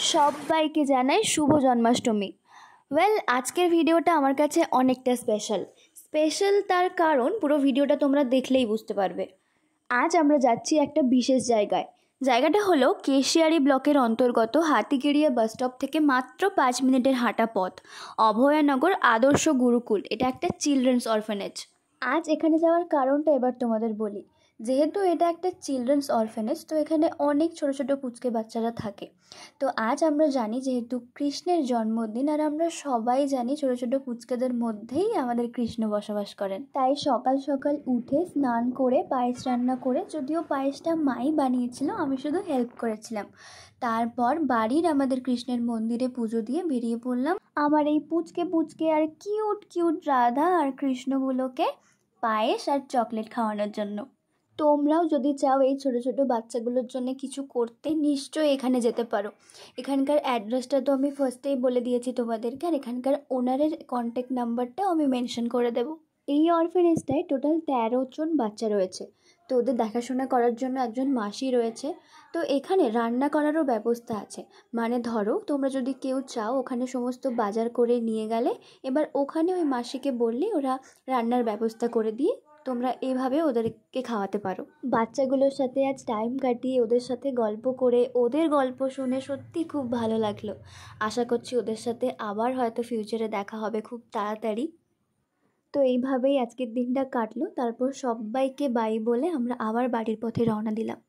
সবাইকে জানাই শুভ জন্মাষ্টমী। আজকের ভিডিওটা আমার কাছে অনেকটা স্পেশাল তার কারণ পুরো ভিডিওটা তোমরা দেখলেই বুঝতে পারবে। আজ আমরা যাচ্ছি একটা বিশেষ জায়গাটা হলো কেশিয়ারি ব্লকের অন্তর্গত হাতিগেড়িয়া বাস স্টপ থেকে মাত্র 5 মিনিটের হাঁটা পথ, অভয়ানগর আদর্শ গুরুকুল। এটা একটা চিলড্রেন্স অরফানেজ। আজ এখানে যাওয়ার কারণটা এবার তোমাদের বলি। যেহেতু এটা একটা চিলড্রেন্স অরফানেজ, তো এখানে অনেক ছোট ছোট পুচকে বাচ্চারা থাকে। তো আজ আমরা জানি যেহেতু কৃষ্ণের জন্মদিন, আর আমরা সবাই জানি ছোট ছোট পুচকেদের মধ্যেই আমাদের কৃষ্ণ বসবাস করেন, তাই সকাল সকাল উঠে স্নান করে পায়েস রান্না করে, যদিও পায়েসটা মাই বানিয়েছিল, আমি শুধু হেল্প করেছিলাম। তারপর বাড়ির আমাদের কৃষ্ণের মন্দিরে পুজো দিয়ে বেরিয়ে পড়লাম আমার এই পুচকে আর কিউট রাধা আর কৃষ্ণগুলোকে পায়েস আর চকলেট খাওয়ানোর জন্য। তোমরাও যদি চাও এই ছোট ছোট বাচ্চাগুলোর জন্য কিছু করতে, নিশ্চয়ই এখানে যেতে পারো। এখানকার অ্যাড্রেসটা তো আমি ফার্স্টেই বলে দিয়েছি তোমাদেরকে, আর এখানকার ওনারের কন্ট্যাক্ট নাম্বারটাও আমি মেনশন করে দেবো। এই অরফানেজটায় টোটাল 13 জন বাচ্চা রয়েছে, তো ওদের দেখাশোনা করার জন্য একজন মাসি রয়েছে। তো এখানে রান্না করারও ব্যবস্থা আছে। মানে ধরো তোমরা যদি কেউ চাও, ওখানে সমস্ত বাজার করে নিয়ে গেলে, এবার ওখানে ওই মাসিকে বললেই ওরা রান্নার ব্যবস্থা করে দিয়ে তোমরা এভাবে ওদেরকে খাওয়াতে পারো। বাচ্চাগুলোর সাথে আজ টাইম কাটিয়ে ওদের সাথে গল্প করে, ওদের গল্প শুনে সত্যি খুব ভালো লাগলো। আশা করছি ওদের সাথে আবার হয়তো ফিউচারে দেখা হবে খুব তাড়াতাড়ি। তো এইভাবেই আজকের দিনটা কাটলো। তারপর সবাইকে বাই বলে আমরা আবার বাড়ির পথে রওনা দিলাম।